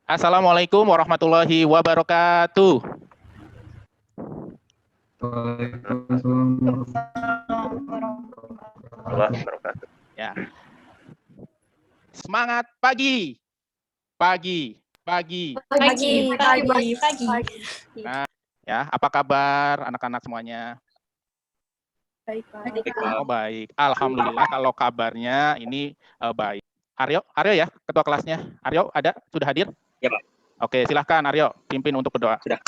Assalamualaikum warahmatullahi wabarakatuh. Ya. Semangat pagi. Pagi. Nah, ya, apa kabar anak-anak semuanya? Baik, Pak. Oh, baik. Alhamdulillah kalau kabarnya ini baik. Aryo ya, ketua kelasnya. Aryo ada? Sudah hadir? Ya, Pak. Oke, silahkan Aryo, pimpin untuk berdoa. Sudah.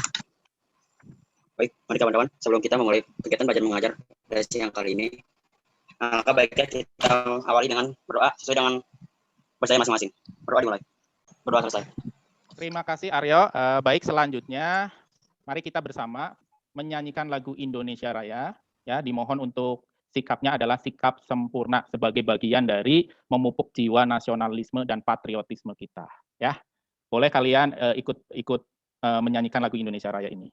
Baik, mari kawan-kawan, sebelum kita memulai kegiatan belajar mengajar dari siang kali ini, maka baiknya kita awali dengan berdoa sesuai dengan percaya masing-masing. Berdoa dimulai. Berdoa selesai. Terima kasih Aryo. Baik, selanjutnya mari kita bersama menyanyikan lagu Indonesia Raya. Ya, dimohon untuk sikapnya adalah sikap sempurna sebagai bagian dari memupuk jiwa nasionalisme dan patriotisme kita. Ya, boleh kalian ikut menyanyikan lagu Indonesia Raya ini.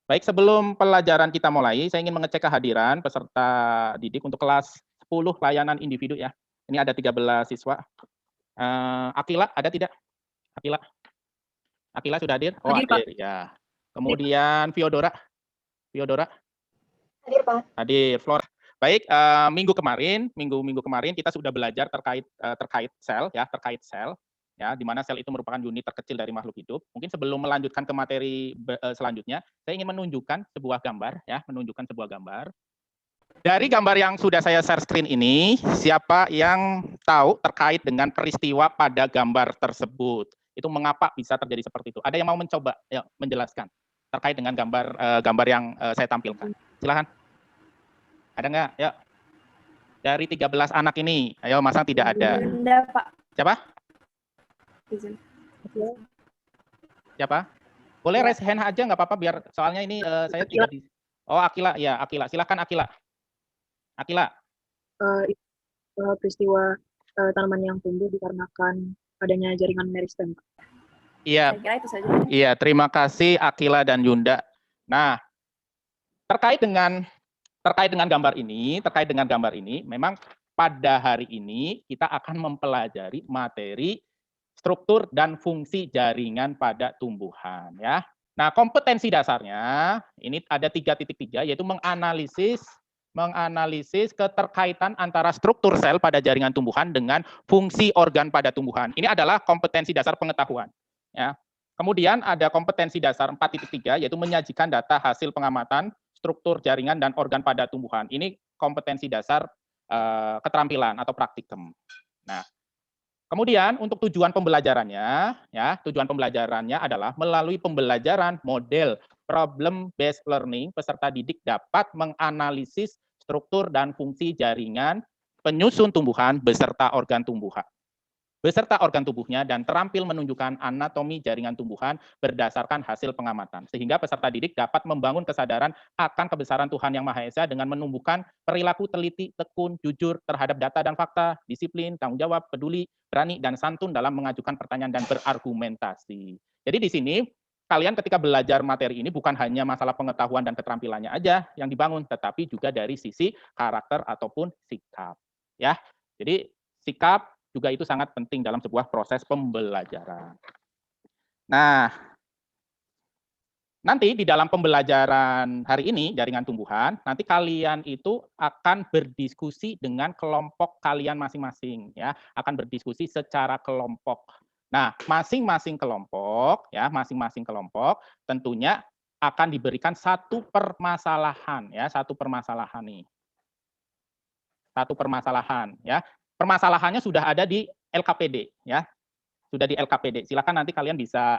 Baik, sebelum pelajaran kita mulai, saya ingin mengecek kehadiran peserta didik untuk kelas 10 layanan individu ya. Ini ada 13 siswa. Akila ada tidak? Akila sudah hadir? Oh, hadir, ya. Kemudian Fiodora. Hadir, Pak. Hadir. Flora. Baik, minggu kemarin kita sudah belajar terkait sel ya, di mana sel itu merupakan unit terkecil dari makhluk hidup. Mungkin sebelum melanjutkan ke materi selanjutnya, saya ingin menunjukkan sebuah gambar ya, Dari gambar yang sudah saya share screen ini, siapa yang tahu terkait dengan peristiwa pada gambar tersebut? Itu mengapa bisa terjadi seperti itu? Ada yang mau mencoba ya, menjelaskan terkait dengan gambar yang saya tampilkan? Silakan. Ada nggak? Ya. Dari 13 anak ini, ayo masa tidak ada? Yunda, Pak. Siapa? Ya. Siapa? Boleh raise hand aja nggak apa-apa biar soalnya ini saya tidak di. Oh, Akila ya, Akila. Silakan Akila. Peristiwa tanaman yang tumbuh dikarenakan adanya jaringan meristem. Iya. Saya kira itu saja. Iya, terima kasih Akila dan Yunda. Nah, terkait dengan gambar ini, memang pada hari ini kita akan mempelajari materi struktur dan fungsi jaringan pada tumbuhan ya. Nah, kompetensi dasarnya ini ada 3.3 yaitu menganalisis keterkaitan antara struktur sel pada jaringan tumbuhan dengan fungsi organ pada tumbuhan. Ini adalah kompetensi dasar pengetahuan ya. Kemudian ada kompetensi dasar 4.3 yaitu menyajikan data hasil pengamatan struktur jaringan dan organ pada tumbuhan. Ini kompetensi dasar keterampilan atau praktikum. Nah, kemudian untuk tujuan pembelajarannya adalah melalui pembelajaran model problem based learning, peserta didik dapat menganalisis struktur dan fungsi jaringan penyusun tumbuhan beserta organ tubuhnya dan terampil menunjukkan anatomi jaringan tumbuhan berdasarkan hasil pengamatan. Sehingga peserta didik dapat membangun kesadaran akan kebesaran Tuhan Yang Maha Esa dengan menumbuhkan perilaku teliti, tekun, jujur terhadap data dan fakta, disiplin, tanggung jawab, peduli, berani, dan santun dalam mengajukan pertanyaan dan berargumentasi. Jadi di sini kalian ketika belajar materi ini bukan hanya masalah pengetahuan dan keterampilannya aja yang dibangun, tetapi juga dari sisi karakter ataupun sikap. Ya, jadi sikap juga itu sangat penting dalam sebuah proses pembelajaran. Nah, nanti di dalam pembelajaran hari ini, jaringan tumbuhan, nanti kalian itu akan berdiskusi dengan kelompok kalian masing-masing, ya, akan berdiskusi secara kelompok. Nah, masing-masing kelompok tentunya akan diberikan satu permasalahan, ya, satu permasalahan nih. Satu permasalahan, ya. Permasalahannya sudah ada di LKPD ya. Sudah di LKPD. Silakan nanti kalian bisa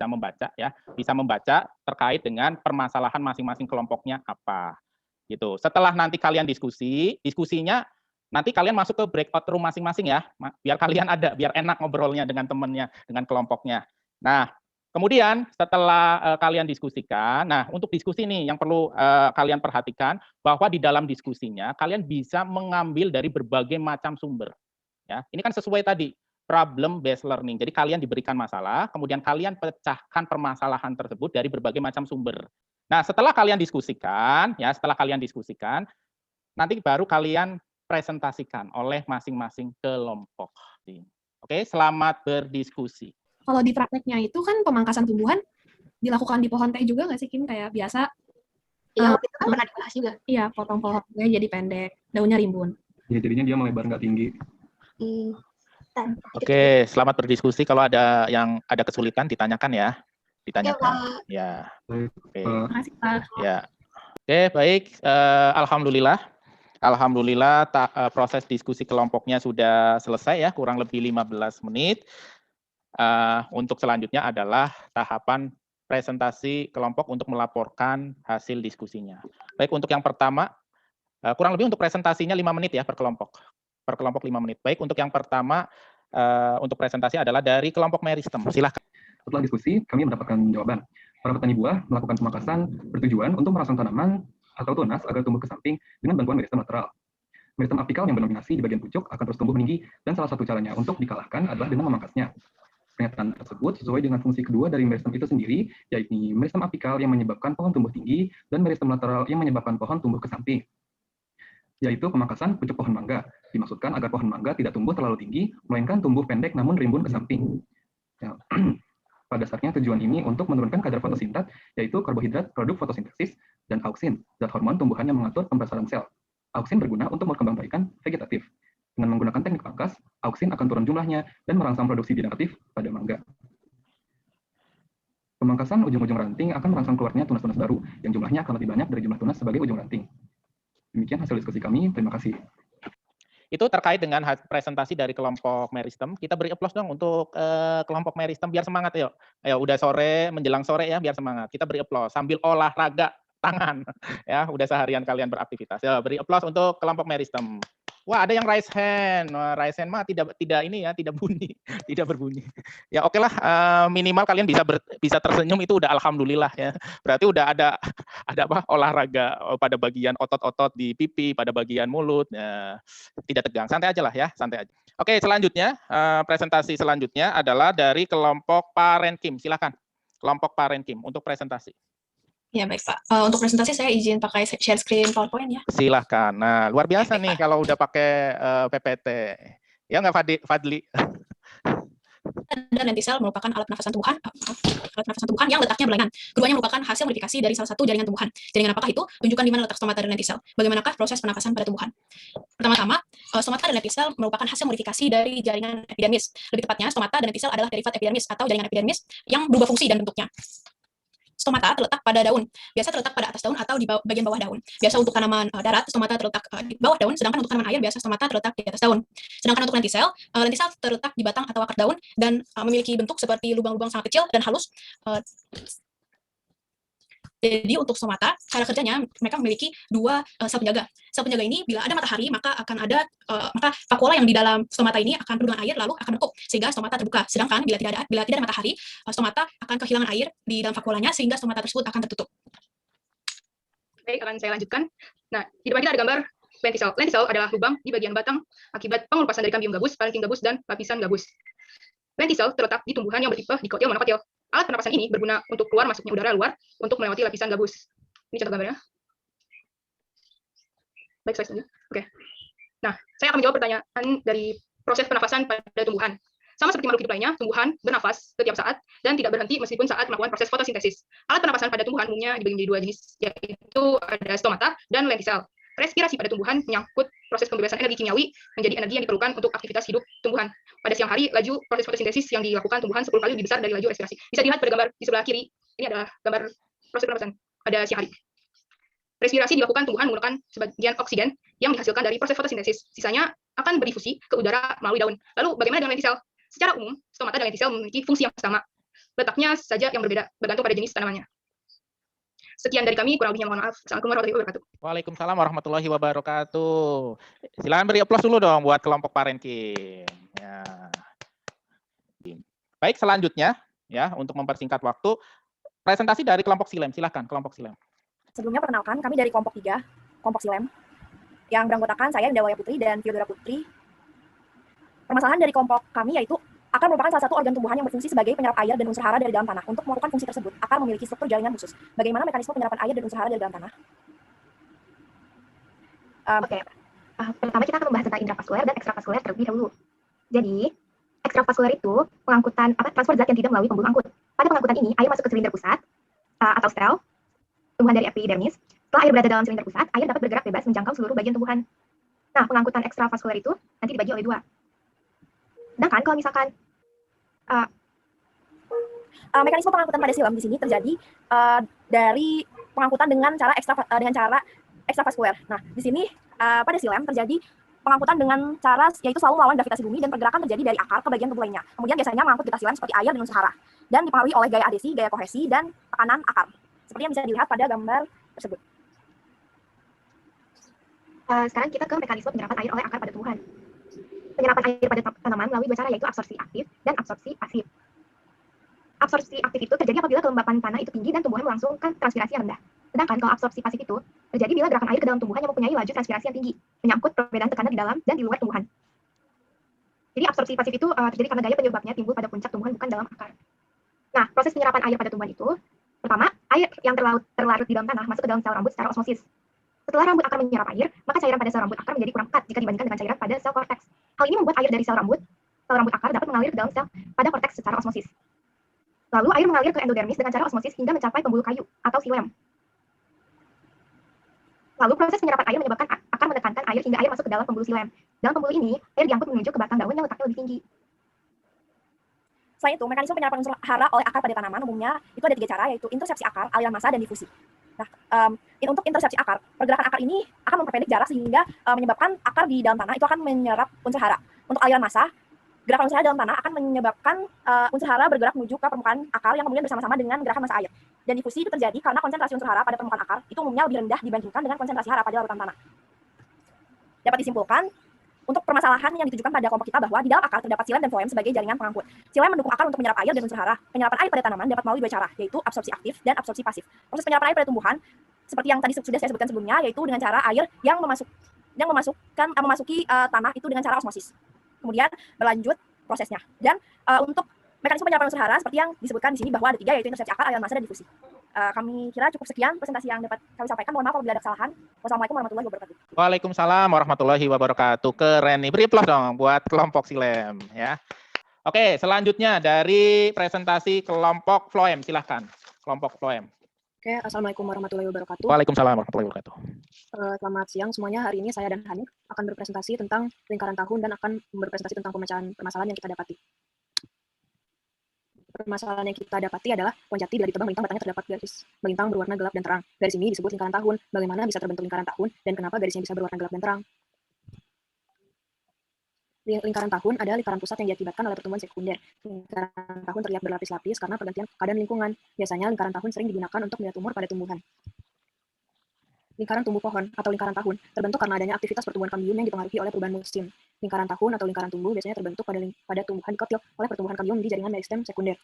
membaca ya, bisa membaca terkait dengan permasalahan masing-masing kelompoknya apa. Gitu. Setelah nanti kalian diskusinya nanti kalian masuk ke breakout room masing-masing ya. Biar kalian biar enak ngobrolnya dengan temannya, dengan kelompoknya. Nah, kemudian setelah kalian diskusikan, nah untuk diskusi nih yang perlu kalian perhatikan bahwa di dalam diskusinya kalian bisa mengambil dari berbagai macam sumber. Ya, ini kan sesuai tadi problem based learning. Jadi kalian diberikan masalah, kemudian kalian pecahkan permasalahan tersebut dari berbagai macam sumber. Nah, setelah kalian diskusikan, nanti baru kalian presentasikan oleh masing-masing kelompok. Oke, selamat berdiskusi. Kalau di prakteknya itu kan pemangkasan tumbuhan dilakukan di pohon teh juga nggak sih, Kim? Kayak biasa. Iya, waktu itu kan pernah dibahas juga. Iya, potong pohonnya jadi pendek, daunnya rimbun. Ya, jadinya dia melebar nggak tinggi. Oke, selamat berdiskusi. Kalau ada yang ada kesulitan ditanyakan ya. Ditanyakan. Ya. Oke. Terima kasih, Pak. Ya. Oke, baik. Alhamdulillah proses diskusi kelompoknya sudah selesai ya, kurang lebih 15 menit. Untuk selanjutnya adalah tahapan presentasi kelompok untuk melaporkan hasil diskusinya. Baik, untuk yang pertama, kurang lebih untuk presentasinya 5 menit ya per kelompok. Per kelompok 5 menit. Baik, untuk yang pertama, untuk presentasi adalah dari kelompok Meristem. Silahkan. Setelah diskusi, kami mendapatkan jawaban. Para petani buah melakukan pemangkasan bertujuan untuk merangsang tanaman atau tunas agar tumbuh ke samping dengan bantuan meristem lateral. Meristem apikal yang mendominasi di bagian pucuk akan terus tumbuh meninggi, dan salah satu caranya untuk dikalahkan adalah dengan memangkasnya. Pernyataan tersebut sesuai dengan fungsi kedua dari meristem itu sendiri, yaitu meristem apikal yang menyebabkan pohon tumbuh tinggi dan meristem lateral yang menyebabkan pohon tumbuh ke samping, yaitu pemangkasan pucuk pohon mangga. Dimaksudkan agar pohon mangga tidak tumbuh terlalu tinggi, melainkan tumbuh pendek namun rimbun ke samping. Ya. Pada dasarnya tujuan ini untuk menurunkan kadar fotosintat, yaitu karbohidrat produk fotosintesis, dan auksin, zat hormon tumbuhan yang mengatur pembesaran sel. Auksin berguna untuk berkembangbiakan vegetatif. Dengan menggunakan teknik pangkas, auksin akan turun jumlahnya dan merangsang produksi generatif pada mangga. Pemangkasan ujung-ujung ranting akan merangsang keluarnya tunas-tunas baru, yang jumlahnya akan lebih banyak dari jumlah tunas sebagai ujung ranting. Demikian hasil diskusi kami, terima kasih. Itu terkait dengan presentasi dari kelompok Meristem. Kita beri applause dong untuk kelompok Meristem biar semangat yuk. Ayo udah sore, menjelang sore ya biar semangat. Kita beri applause sambil olahraga tangan ya, udah seharian kalian beraktivitas. Ya, beri applause untuk kelompok Meristem. Wah, ada yang raise hand. Wah, raise hand mah tidak ini ya, tidak bunyi, tidak berbunyi. Ya oke lah, minimal kalian bisa tersenyum itu udah alhamdulillah ya. Berarti udah ada apa olahraga pada bagian otot-otot di pipi, pada bagian mulut. Ya, tidak tegang, santai aja lah ya, santai aja. Oke, selanjutnya presentasi selanjutnya adalah dari kelompok Parenkim. Silakan, kelompok Parenkim untuk presentasi. Ya, baik, Pak. Untuk presentasi saya izin pakai share screen PowerPoint ya. Silahkan. Nah, luar biasa nih kalau udah pakai PPT. Ya nggak, Fadli? Dan lentisel merupakan alat pernafasan tumbuhan yang letaknya berlainan. Keduanya merupakan hasil modifikasi dari salah satu jaringan tumbuhan. Jaringan apakah itu? Tunjukkan di mana letak stomata dan lentisel. Bagaimanakah proses pernafasan pada tumbuhan? Pertama-tama, stomata dan lentisel merupakan hasil modifikasi dari jaringan epidermis. Lebih tepatnya, stomata dan lentisel adalah derivat epidermis atau jaringan epidermis yang berubah fungsi dan bentuknya. Stomata terletak pada daun, biasa terletak pada atas daun atau di bagian bawah daun. Biasa untuk tanaman darat, stomata terletak di bawah daun, sedangkan untuk tanaman air, biasa stomata terletak di atas daun. Sedangkan untuk lentisel terletak di batang atau akar daun dan memiliki bentuk seperti lubang-lubang sangat kecil dan halus. Jadi untuk stomata, cara kerjanya mereka memiliki dua sel penjaga. Sel penjaga ini bila ada matahari maka akan ada maka vakuola yang di dalam stomata ini akan penuh dengan air lalu akan bekuk sehingga stomata terbuka. Sedangkan bila tidak ada matahari, stomata akan kehilangan air di dalam vakuolanya sehingga stomata tersebut akan tertutup. Baik, akan saya lanjutkan. Nah, di depan kita ada gambar lentisel. Lentisel adalah lubang di bagian batang akibat pengelupasan dari kambium gabus, parenkim gabus, dan lapisan gabus. Lentisel terletak di tumbuhan yang bertipe dikotil monokotil. Alat pernapasan ini berguna untuk keluar masuknya udara luar untuk melewati lapisan gabus. Ini contoh gambarnya. Baik, slide selanjutnya. Oke. Nah, saya akan menjawab pertanyaan dari proses pernapasan pada tumbuhan. Sama seperti makhluk hidup lainnya, tumbuhan bernafas setiap saat dan tidak berhenti meskipun saat melakukan proses fotosintesis. Alat pernapasan pada tumbuhan umumnya dibagi menjadi dua jenis, yaitu ada stomata dan lentisel. Respirasi pada tumbuhan menyangkut proses pembebasan energi kimiawi menjadi energi yang diperlukan untuk aktivitas hidup tumbuhan. Pada siang hari, laju proses fotosintesis yang dilakukan tumbuhan 10 kali lebih besar dari laju respirasi. Bisa dilihat pada gambar di sebelah kiri. Ini adalah gambar proses pernapasan pada siang hari. Respirasi dilakukan tumbuhan menggunakan sebagian oksigen yang dihasilkan dari proses fotosintesis. Sisanya akan berdifusi ke udara melalui daun. Lalu bagaimana dengan lentisel? Secara umum, stomata dan lentisel memiliki fungsi yang sama. Letaknya saja yang berbeda, bergantung pada jenis tanamannya. Sekian dari kami, kurang lebihnya mohon maaf. Assalamualaikum warahmatullahi wabarakatuh. Waalaikumsalam warahmatullahi wabarakatuh. Silakan beri aplaus dulu dong buat kelompok Parenkim. Ya. Baik, selanjutnya ya untuk mempersingkat waktu, presentasi dari kelompok Silem. Silakan kelompok Silem. Sebelumnya perkenalkan, kami dari kelompok 3, kelompok Silem, yang beranggotakan saya, Indawaya Putri, dan Theodora Putri. Permasalahan dari kelompok kami yaitu akar merupakan salah satu organ tumbuhan yang berfungsi sebagai penyerap air dan unsur hara dari dalam tanah. Untuk melakukan fungsi tersebut, akar memiliki struktur jaringan khusus. Bagaimana mekanisme penyerapan air dan unsur hara dari dalam tanah? Pertama kita akan membahas tentang intravaskuler dan ekstravaskuler terlebih dahulu. Jadi, ekstravaskuler itu pengangkutan transfer zat yang tidak melalui pembuluh angkut. Pada pengangkutan ini, air masuk ke silinder pusat atau sel tumbuhan dari epidermis. Setelah air berada dalam silinder pusat, air dapat bergerak bebas menjangkau seluruh bagian tumbuhan. Nah, pengangkutan ekstravaskuler itu nanti dibagi oleh 2. Sedangkan kalau misalkan mekanisme pengangkutan pada silam di sini terjadi dari pengangkutan dengan cara ekstravaskuler. Nah, di sini pada silam terjadi pengangkutan dengan cara yaitu selalu melawan gravitasi bumi dan pergerakan terjadi dari akar ke bagian tubuh lainnya. Kemudian biasanya mengangkut getah silam seperti air dan unsur hara dan dipengaruhi oleh gaya adhesi, gaya kohesi, dan tekanan akar. Seperti yang bisa dilihat pada gambar tersebut. Sekarang kita ke mekanisme penyerapan air oleh akar pada tumbuhan. Penyerapan air pada tanaman melalui 2 cara yaitu absorpsi aktif dan absorpsi pasif. Absorpsi aktif itu terjadi apabila kelembapan tanah itu tinggi dan tumbuhan melangsungkan transpirasi yang rendah. Sedangkan kalau absorpsi pasif itu terjadi bila gerakan air ke dalam tumbuhan yang mempunyai laju transpirasi yang tinggi, menyangkut perbedaan tekanan di dalam dan di luar tumbuhan. Jadi absorpsi pasif itu terjadi karena gaya penyebabnya timbul pada puncak tumbuhan bukan dalam akar. Nah, proses penyerapan air pada tumbuhan itu, pertama, air yang terlarut di dalam tanah masuk ke dalam sel rambut secara osmosis. Setelah rambut akar menyerap air, maka cairan pada sel rambut akar menjadi kurang pekat jika dibandingkan dengan cairan pada sel korteks. Hal ini membuat air dari sel rambut akar dapat mengalir ke dalam sel pada korteks secara osmosis. Lalu air mengalir ke endodermis dengan cara osmosis hingga mencapai pembuluh kayu atau xilem. Lalu proses penyerapan air menyebabkan akar menekankan air hingga air masuk ke dalam pembuluh xilem. Dalam pembuluh ini, air diangkut menuju ke batang daun yang letaknya lebih tinggi. Selain itu, mekanisme penyerapan unsur hara oleh akar pada tanaman umumnya itu ada 3 cara, yaitu intersepsi akar, aliran massa, dan difusi. Nah, untuk intersepsi akar, pergerakan akar ini akan memperpendek jarak sehingga menyebabkan akar di dalam tanah itu akan menyerap unsur hara. Untuk aliran massa, gerakan unsur hara dalam tanah akan menyebabkan unsur hara bergerak menuju ke permukaan akar yang kemudian bersama-sama dengan gerakan massa air. Dan difusi itu terjadi karena konsentrasi unsur hara pada permukaan akar itu umumnya lebih rendah dibandingkan dengan konsentrasi hara pada larutan tanah. Dapat disimpulkan, untuk permasalahan yang ditujukan pada kelompok kita bahwa di dalam akar terdapat xilem dan floem sebagai jaringan pengangkut. Xilem mendukung akar untuk menyerap air dan unsur hara. Penyerapan air pada tanaman dapat melalui 2 cara, yaitu absorpsi aktif dan absorpsi pasif. Proses penyerapan air pada tumbuhan seperti yang tadi sudah saya sebutkan sebelumnya, yaitu dengan cara air yang memasuki tanah itu dengan cara osmosis. Kemudian berlanjut prosesnya. Dan untuk mekanisme penyerapan unsur hara seperti yang disebutkan di sini bahwa ada 3, yaitu intersepsi akar, aliran massa, dan difusi. Kami kira cukup sekian presentasi yang dapat kami sampaikan. Mohon maaf apabila ada kesalahan. Wassalamualaikum warahmatullahi wabarakatuh. Waalaikumsalam warahmatullahi wabarakatuh. Keren nih. Beri aplaus dong buat kelompok xilem ya. Oke, selanjutnya dari presentasi kelompok floem, silahkan. Kelompok floem. Oke, Assalamualaikum warahmatullahi wabarakatuh. Waalaikumsalam warahmatullahi wabarakatuh. Selamat siang semuanya. Hari ini saya dan Hanif akan berpresentasi tentang lingkaran tahun dan akan berpresentasi tentang pemecahan permasalahan yang kita dapati. Permasalahan yang kita dapati adalah pohon jati bila ditebang melintang batangnya terdapat garis melintang berwarna gelap dan terang. Garis ini disebut lingkaran tahun. Bagaimana bisa terbentuk lingkaran tahun dan kenapa garisnya bisa berwarna gelap dan terang? Lingkaran tahun adalah lingkaran pusat yang diakibatkan oleh pertumbuhan sekunder. Lingkaran tahun terlihat berlapis-lapis karena pergantian keadaan lingkungan. Biasanya lingkaran tahun sering digunakan untuk melihat umur pada tumbuhan. Lingkaran tumbuh pohon atau lingkaran tahun terbentuk karena adanya aktivitas pertumbuhan kambium yang dipengaruhi oleh perubahan musim. Lingkaran tahun atau lingkaran tumbuh biasanya terbentuk pada tumbuhan dikotil oleh pertumbuhan kambium di jaringan meristem sekunder.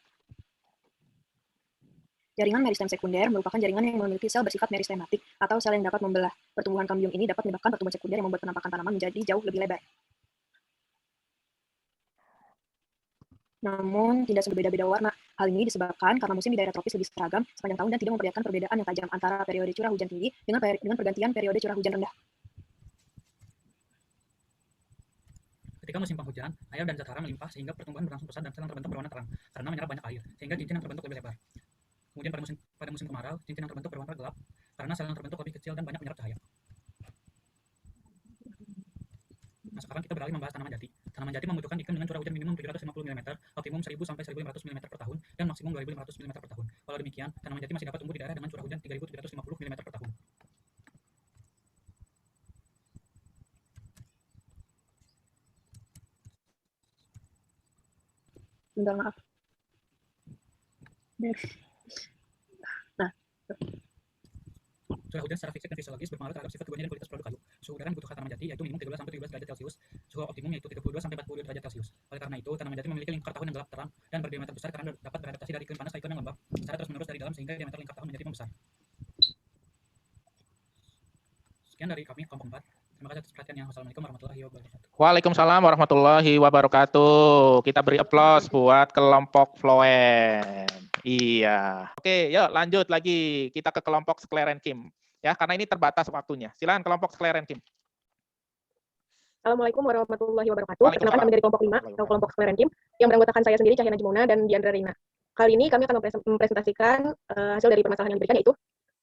Jaringan meristem sekunder merupakan jaringan yang memiliki sel bersifat meristematik atau sel yang dapat membelah. Pertumbuhan kambium ini dapat menyebabkan pertumbuhan sekunder yang membuat penampakan tanaman menjadi jauh lebih lebar. Namun, tidak berbeda-beda warna. Hal ini disebabkan karena musim di daerah tropis lebih seragam sepanjang tahun dan tidak memperlihatkan perbedaan yang tajam antara periode curah hujan tinggi dengan pergantian periode curah hujan rendah. Ketika musim penghujan, air dan zat hara melimpah sehingga pertumbuhan berlangsung pesat dan sel yang terbentuk berwarna terang karena menyerap banyak air, sehingga cincin yang terbentuk lebih lebar. Kemudian pada musim kemarau, cincin yang terbentuk berwarna gelap karena sel yang terbentuk lebih kecil dan banyak menyerap cahaya. Nah, sekarang kita beralih membahas tanaman jati. Tanaman jati membutuhkan iklim dengan curah hujan minimum 750 mm, optimum 1000 sampai 1500 mm per tahun, dan maksimum 2500 mm per tahun. Walau demikian, tanaman jati masih dapat tumbuh di daerah dengan curah hujan 3750 mm per tahun. Bentar, maaf. Nah, curah hujan secara fisik dan fisiologis berpengaruh terhadap sifat keguguran dan kualitas produk kayu. Suhu udara yang dibutuhkan tanaman jati yaitu minimum 13 sampai 17 derajat Celcius, suhu optimum yaitu 32 sampai 42 derajat Celcius. Oleh karena itu, tanaman jati memiliki lingkar tahun yang gelap terang dan berdiameter besar karena dapat beradaptasi dari iklim panas ke iklim yang lembab secara terus-menerus dari dalam sehingga diameter lingkar tahun menjadi membesar. Sekian dari kami kelompok 4. Terima kasih atas perhatiannya. Wassalamualaikum warahmatullahi wabarakatuh. Waalaikumsalam warahmatullahi wabarakatuh. Kita beri aplaus buat kelompok Floen. Iya. Oke, yuk lanjut lagi. Kita ke kelompok Sklerenkim. Ya, karena ini terbatas waktunya. Silakan kelompok Sklerenkim. Assalamualaikum warahmatullahi wabarakatuh. Perkenalkan kami dari kelompok 5 atau kelompok Sklerenkim yang beranggotakan saya sendiri Cahya Najmuna dan Diandra Rina. Kali ini kami akan mempresentasikan hasil dari permasalahan yang diberikan, yaitu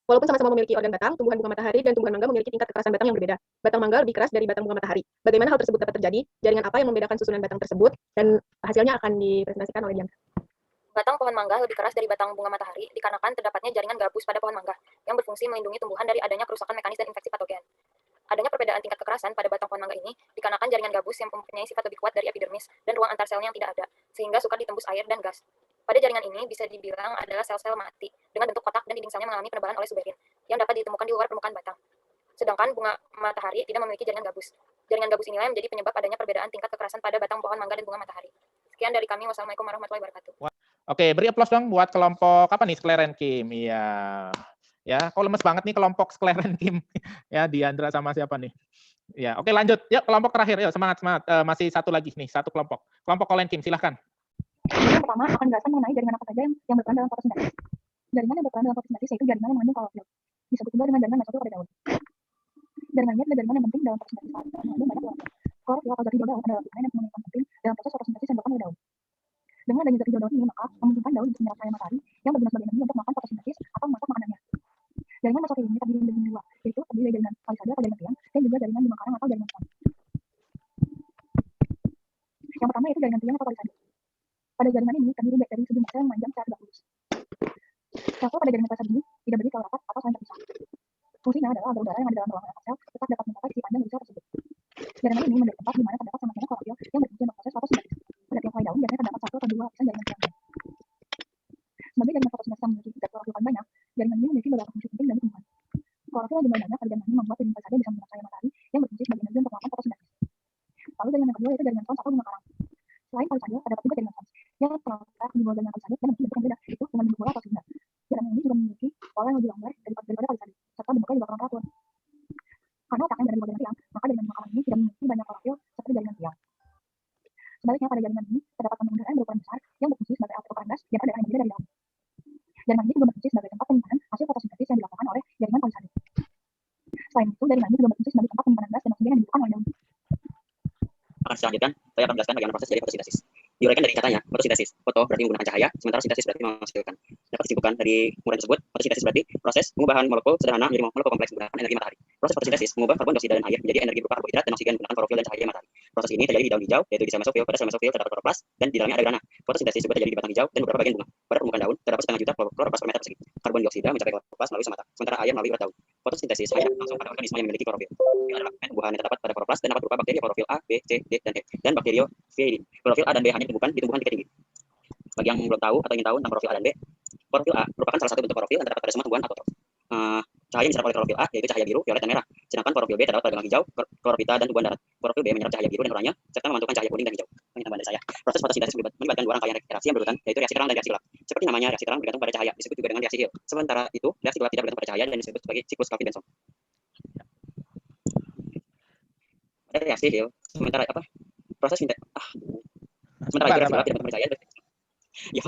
walaupun sama-sama memiliki organ batang, tumbuhan bunga matahari dan tumbuhan mangga memiliki tingkat kekerasan batang yang berbeda. Batang mangga lebih keras dari batang bunga matahari. Bagaimana hal tersebut dapat terjadi? Jaringan apa yang membedakan susunan batang tersebut? Dan hasilnya akan dipresentasikan oleh Diandra. Batang pohon mangga lebih keras dari batang bunga matahari dikarenakan terdapatnya jaringan gabus pada pohon mangga yang berfungsi melindungi tumbuhan dari adanya kerusakan mekanis dan infeksi patogen. Adanya perbedaan tingkat kekerasan pada batang pohon mangga ini dikarenakan jaringan gabus yang mempunyai sifat lebih kuat dari epidermis dan ruang antar selnya yang tidak ada, sehingga sukar ditembus air dan gas. Pada jaringan ini bisa dibilang adalah sel-sel mati dengan bentuk kotak dan dinding selnya mengalami penebalan oleh suberin yang dapat ditemukan di luar permukaan batang. Sedangkan bunga matahari tidak memiliki jaringan gabus. Jaringan gabus inilah yang menjadi penyebab adanya perbedaan tingkat kekerasan pada batang pohon mangga dan bunga matahari. Sekian dari kami. Wassalamualaikum warahmatullahi wabarakatuh. Oke, beri aplaus dong buat kelompok apa nih, Sklerenkim. Iya. Ya, kok lemes banget nih kelompok Sklerenkim. Ya, Diandra sama siapa nih? Ya, oke lanjut. Yuk, kelompok terakhir. Yuk, semangat. Masih satu lagi nih, satu kelompok. Kelompok Kolenkim, silahkan. Yang pertama akan menjelaskan mengenai jaringan apa saja yang berperan dalam fotosintesis. Jaringan yang berperan dalam fotosintesis yaitu jaringan yang mengandung klorofil. Disebut juga dengan jaringan mesofil pada daun. Jaringan ini adalah jaringan yang penting dalam fotosintesis karena mengandung banyak klorofil. Klorofil atau zat hijau daun adalah vitamin yang mempunyai peran penting dalam proses fotosintesis yang dilakukan oleh daun. Dengan adanya zat hijau daun ini, maka memungkinkan daun bisa menyerap cahaya matahari yang berguna sebagai energi untuk melakukan fotosintesis atau memasak makanannya. Jaringan mesofil ini terdiri dari dua, yaitu terdiri dari jaringan palisade atau jaringan tiang dan juga jaringan bunga karang atau jaringan suami. Yang pertama yaitu jaringan tiang atau palisade. Pada jaringan ini terdiri dari sejumlah sel yang memanjang secara tegak lurus. Sel pada jaringan palisade ini tidak berdiri terlalu rapat atau saling terpisah. Fungsinya adalah agar udara yang ada dalam ruangan atas sel tetap dapat mencapai sisi panjang dari sel tersebut. Jaringan ini menjadi tempat di mana terdapat sama banyak klorofil yang berfungsi untuk proses fotosintesis. Pada tiap helai daun biasanya terdapat satu atau dua lapisan jaringan tiang. Sebagai jaringan fotosintesis yang memiliki zat klorofil paling banyak, jaringan ini memiliki beberapa fungsi penting dalam tumbuhan. Klorofil yang jumlah banyak pada jaringan ini membuat jaringan palisade bisa menyerap cahaya matahari yang berfungsi sebagai energi untuk melakukan fotosintesis. Lalu jaringan yang kedua yaitu jaringan sons atau bunga karang. Selain palisade, terdapat juga jaringan sons yang terletak di bawah jaringan palisade dan memiliki bentuk yang berbeda, yaitu dengan bentuk bola atau silinder. Jaringan ini juga memiliki pola yang lebih longgar daripada palisade, serta bentuknya juga kurang teratur. Karena letaknya berada di bawah jaringan tiang, maka jaringan bunga karang ini tidak memiliki banyak klorofil seperti jaringan tiang. Sebaliknya, pada jaringan ini terdapat kandungan udara yang berukuran besar yang berfungsi sebagai alat operan gas di antara daerah yang berbeda dari daun. Jaringan ini juga berfungsi sebagai tempat penyimpanan hasil fotosintesis yang dilakukan oleh jaringan palisade. Selain itu, jaringan ini juga berfungsi sebagai tempat penyimpanan gas dan oksigen yang dibutuhkan oleh daun. Akan saya lanjutkan, saya akan menjelaskan bagaimana proses dari fotosintesis. Diuraikan dari katanya, fotosintesis. Foto berarti menggunakan cahaya, sementara sintesis berarti menghasilkan. Dapat disimpulkan dari uraian tersebut, fotosintesis berarti proses pengubahan molekul sederhana menjadi molekul kompleks menggunakan energi matahari. Proses fotosintesis mengubah karbon dioksida dan air menjadi energi berupa karbohidrat dan oksigen menggunakan klorofil dan cahaya matahari. Proses ini terjadi di daun hijau, yaitu di sel mesofil. Pada sel mesofil terdapat kloroplas dan di dalamnya ada grana. Fotosintesis juga terjadi di batang hijau dan beberapa bagian bunga. Pada permukaan daun terdapat setengah juta kloroplas per meter persegi. Karbon dioksida mencapai kloroplas melalui semata, sementara air melalui urat daun. Fotosintesis hanya langsung pada organisme yang memiliki klorofil. Klorofil adalah tumbuhan yang terdapat pada kloroplas dan dapat berupa bakteri klorofil A, B, C, D, dan E, dan bakteriophage. Klorofil A dan B hanya ditemukan di tumbuhan tingkat tinggi. Bagi yang belum tahu atau ingin tahu tentang klorofil A dan B, klorofil A merupakan salah satu bentuk klorofil yang terdapat pada semua tumbuhan atau cahaya yang diserap oleh klorofil A yaitu cahaya biru, violet, dan merah. Sedangkan klorofil B terdapat pada gelang hijau, kloropita, dan tumbuhan darat. Klorofil B menyerap cahaya biru dan oranye serta memantulkan cahaya kuning dan hijau. Ini tambahan dari saya. Proses fotosintesis melibatkan dua rangkaian reaksi yang berurutan, yaitu reaksi terang dan reaksi gelap. Seperti namanya, reaksi terang bergantung pada cahaya, disebut juga dengan reaksi Hill. Sementara itu, reaksi gelap tidak bergantung pada cahaya dan disebut sebagai siklus Calvin-Benson. Pada reaksi Hill, sementara proses sementara itu reaksi gelap tidak bergantung pada cahaya. Ya,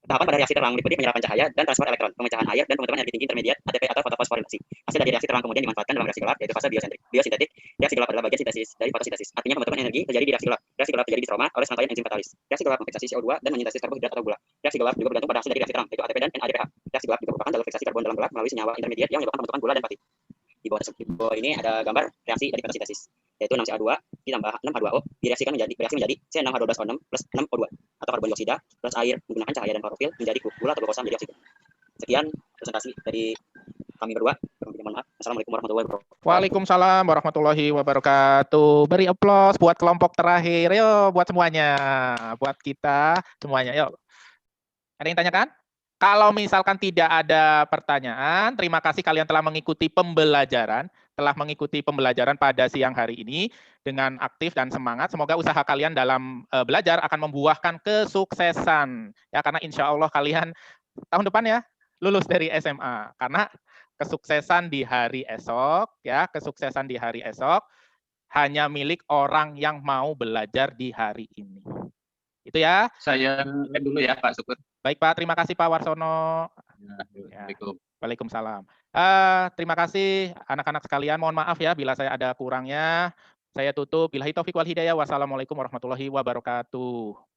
tahapan pada reaksi terang meliputi penyerapan cahaya dan transfer elektron, pemecahan air, dan pembentukan energi tinggi intermediat ATP atau fotofosforilasi. Hasil dari reaksi terang kemudian dimanfaatkan dalam reaksi gelap, yaitu fase biosintetik. Reaksi gelap adalah bagian sintesis dari fotosintesis. Artinya pembentukan energi terjadi di reaksi gelap. Reaksi gelap terjadi di stroma oleh serangkaian enzim katalis. Reaksi gelap memfiksasi CO2 dan mensintesis karbohidrat atau gula. Reaksi gelap juga bergantung pada hasil dari reaksi terang, yaitu ATP dan NADPH. Reaksi gelap juga merupakan jalur fiksasi karbon dalam gelap melalui senyawa intermediat yang menyebabkan pembentukan gula dan pati. Di bawah ini ada gambar reaksi dari fotosintesis, yaitu 6Ca2 ditambah 6H2O bereaksi menjadi C6H12O6 plus 6O2 atau karbon dioksida plus air menggunakan cahaya dan klorofil menjadi gula atau glukosa menjadi oksigen. Sekian presentasi dari kami berdua. Mohon maaf. Assalamualaikum warahmatullahi wabarakatuh. Waalaikumsalam warahmatullahi wabarakatuh. Beri aplaus buat kelompok terakhir. Yuk, buat semuanya. Buat kita semuanya. Yuk. Ada yang tanyakan? Kalau misalkan tidak ada pertanyaan, terima kasih kalian telah mengikuti pembelajaran pada siang hari ini dengan aktif dan semangat. Semoga usaha kalian dalam belajar akan membuahkan kesuksesan. Ya, karena insya Allah kalian tahun depan ya lulus dari SMA. Karena kesuksesan di hari esok, ya, kesuksesan di hari esok hanya milik orang yang mau belajar di hari ini. Itu ya. Saya dulu ya Pak Syukur. Baik Pak, terima kasih Pak Warsono. Ya, Waalaikumsalam. Terima kasih anak-anak sekalian. Mohon maaf ya bila saya ada kurangnya. Saya tutup. Billahi taufiq wal hidayah. Wassalamualaikum warahmatullahi wabarakatuh.